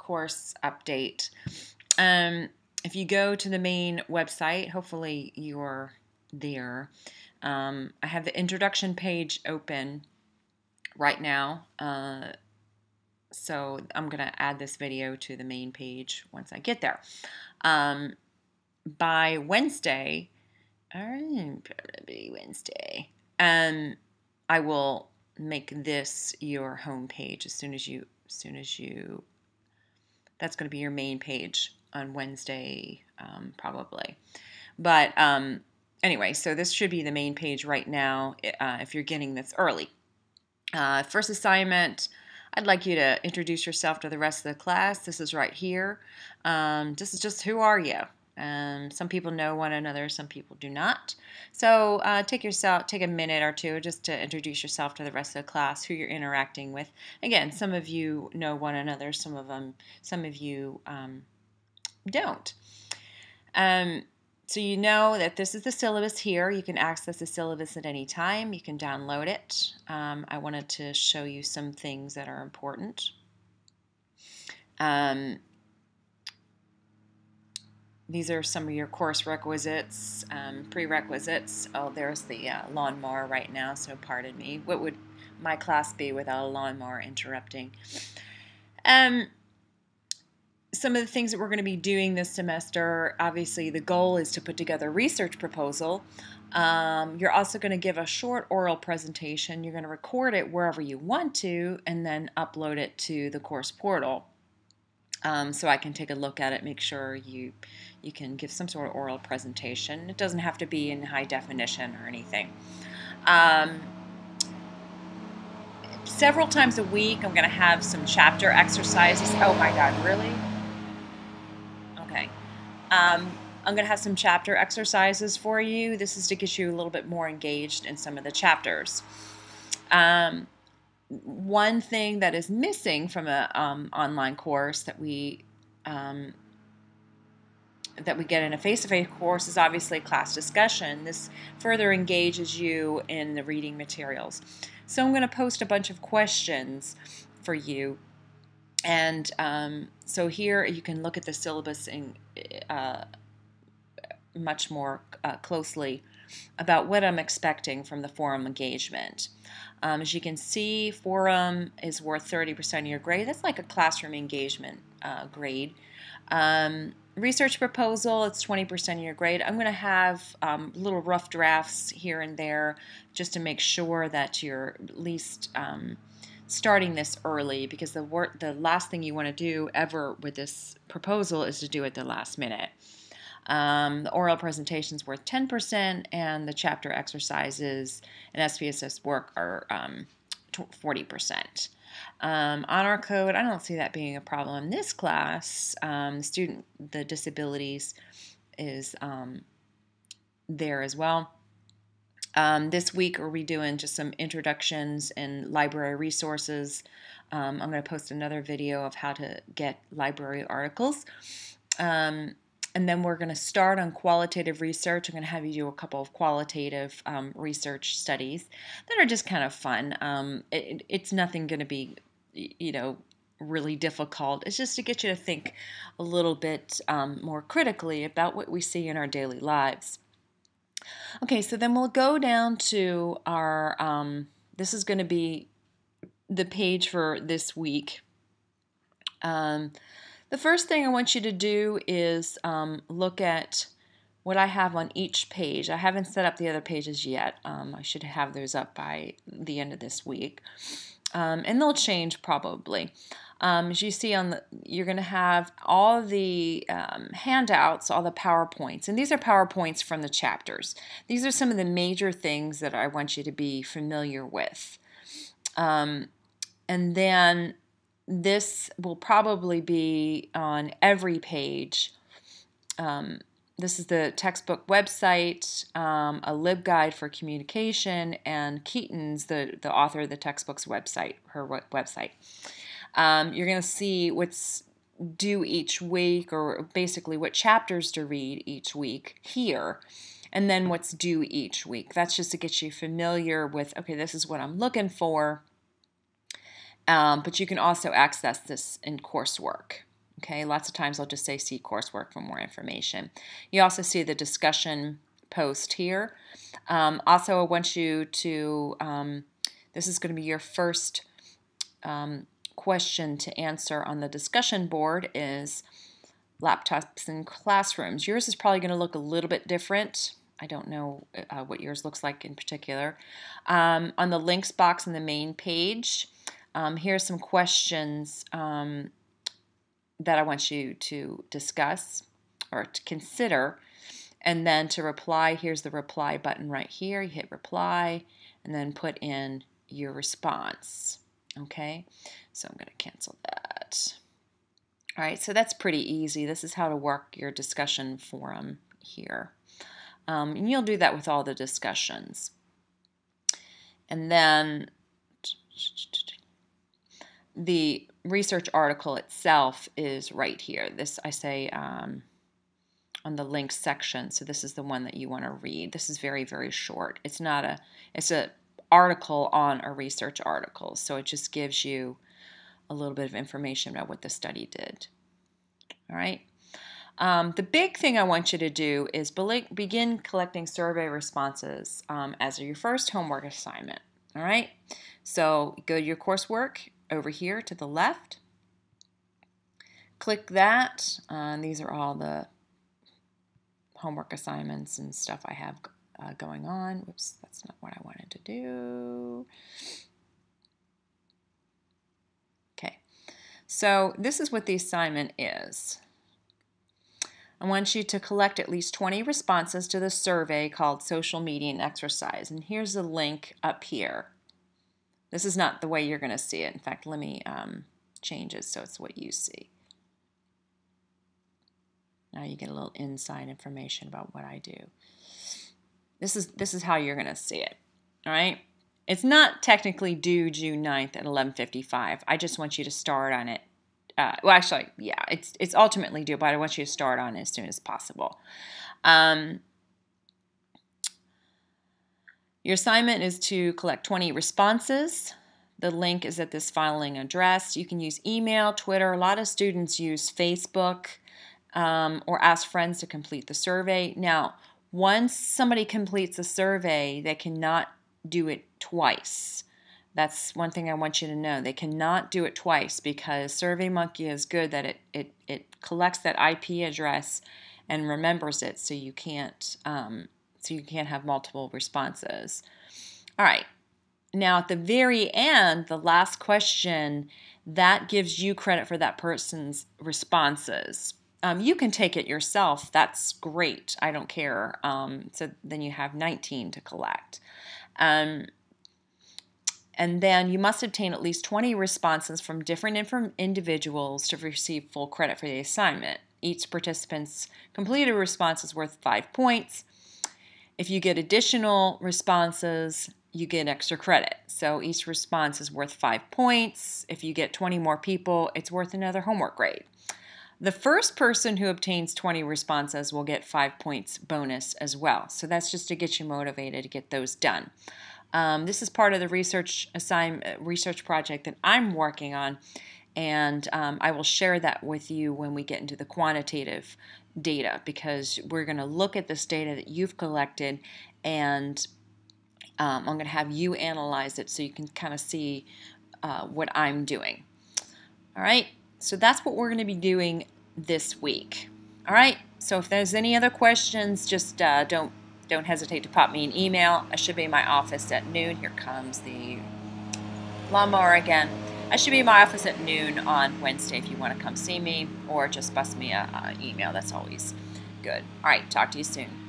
course update. If you go to the main website, hopefully you're there. I have the introduction page open right now. So I'm going to add this video to the main page once I get there. By Wednesday, I will make this your home page as soon as you, that's going to be your main page on Wednesday, probably. But anyway, so this should be the main page right now if you're getting this early. First assignment, I'd like you to introduce yourself to the rest of the class. This is right here. This is just who are you? Some people know one another, some people do not. So take a minute or two just to introduce yourself to the rest of the class, who you're interacting with. Again, some of you know one another, some of you don't. So you know that this is the syllabus here. You can access the syllabus at any time. You can download it. I wanted to show you some things that are important. These are some of your course requisites, prerequisites. Oh, there's the lawnmower right now, so pardon me. What would my class be without a lawnmower interrupting? Some of the things that we're going to be doing this semester, obviously the goal is to put together a research proposal. You're also going to give a short oral presentation. You're going to record it wherever you want to and then upload it to the course portal. So I can take a look at it, make sure you can give some sort of oral presentation. It doesn't have to be in high definition or anything. Several times a week I'm going to have some chapter exercises. Oh my God, really? Okay. I'm going to have some chapter exercises for you. This is to get you a little bit more engaged in some of the chapters. One thing that is missing from an online course that we get in a face-to-face course is obviously class discussion. This further engages you in the reading materials. So I'm going to post a bunch of questions for you, and so here you can look at the syllabus in much more closely about what I'm expecting from the forum engagement. As you can see, forum is worth 30% of your grade. That's like a classroom engagement grade. Research proposal, it's 20% of your grade. I'm going to have little rough drafts here and there just to make sure that you're at least starting this early, because the last thing you want to do ever with this proposal is to do it the last minute. The oral presentation's worth 10%, and the chapter exercises and SPSS work are 40%. Honor code, I don't see that being a problem in this class. The disabilities is there as well. This week we'll be doing just some introductions and library resources. I'm going to post another video of how to get library articles. And then we're going to start on qualitative research. I'm going to have you do a couple of qualitative research studies that are just kind of fun. It's nothing going to be, really difficult. It's just to get you to think a little bit more critically about what we see in our daily lives. Okay, so then we'll go down to our, this is going to be the page for this week. The first thing I want you to do is look at what I have on each page. I haven't set up the other pages yet. I should have those up by the end of this week. And they'll change probably. As you see, you're going to have all the handouts, all the PowerPoints. And these are PowerPoints from the chapters. These are some of the major things that I want you to be familiar with. And then this will probably be on every page. This is the textbook website, a LibGuide for communication, and Keaton's, the author of the textbook's website, her website. You're going to see what's due each week, or basically what chapters to read each week here, and then what's due each week. That's just to get you familiar with, okay, this is what I'm looking for. But you can also access this in coursework. Okay, lots of times I'll just say see coursework for more information. You also see the discussion post here. Also, I want you to, this is going to be your first question to answer on the discussion board is laptops in classrooms. Yours is probably going to look a little bit different. I don't know what yours looks like in particular. On the links box on the main page, here's some questions that I want you to discuss or to consider. And then to reply, here's the reply button right here. You hit reply and then put in your response. Okay, so I'm going to cancel that. All right, so that's pretty easy. This is how to work your discussion forum here. And you'll do that with all the discussions. And then the research article itself is right here. This I say on the links section. So this is the one that you want to read. This is very, very short. It's an article on a research article. So it just gives you a little bit of information about what the study did. All right. The big thing I want you to do is begin collecting survey responses as your first homework assignment. All right. So go to your coursework over here to the left. Click that. These are all the homework assignments and stuff I have going on. Whoops, that's not what I wanted to do. Okay, so this is what the assignment is. I want you to collect at least 20 responses to the survey called Social Media and Exercise. And here's a link up here. This is not the way you're going to see it. In fact, let me change it so it's what you see. Now you get a little inside information about what I do. This is how you're going to see it. All right? It's not technically due June 9th at 11:55. I just want you to start on it. Well, actually, yeah, it's ultimately due, but I want you to start on it as soon as possible. Your assignment is to collect 20 responses. The link is at this filing address. You can use email, Twitter. A lot of students use Facebook or ask friends to complete the survey. Now, once somebody completes a survey, they cannot do it twice. That's one thing I want you to know. They cannot do it twice because SurveyMonkey is good that it collects that IP address and remembers it, so you can't have multiple responses. All right. Now at the very end, the last question, that gives you credit for that person's responses. You can take it yourself. That's great. I don't care. So then you have 19 to collect. And then you must obtain at least 20 responses from different individuals to receive full credit for the assignment. Each participant's completed response is worth 5 points. If you get additional responses, you get extra credit. So each response is worth 5 points. If you get 20 more people, it's worth another homework grade. The first person who obtains 20 responses will get 5 points bonus as well. So that's just to get you motivated to get those done. This is part of the research project that I'm working on, and I will share that with you when we get into the quantitative data, because we're going to look at this data that you've collected, and I'm going to have you analyze it so you can kind of see what I'm doing. All right, so that's what we're going to be doing this week. All right, so if there's any other questions, just don't hesitate to pop me an email. I should be in my office at noon. Here comes the lawnmower again. I should be in my office at noon on Wednesday if you want to come see me, or just bust me an email. That's always good. All right, talk to you soon.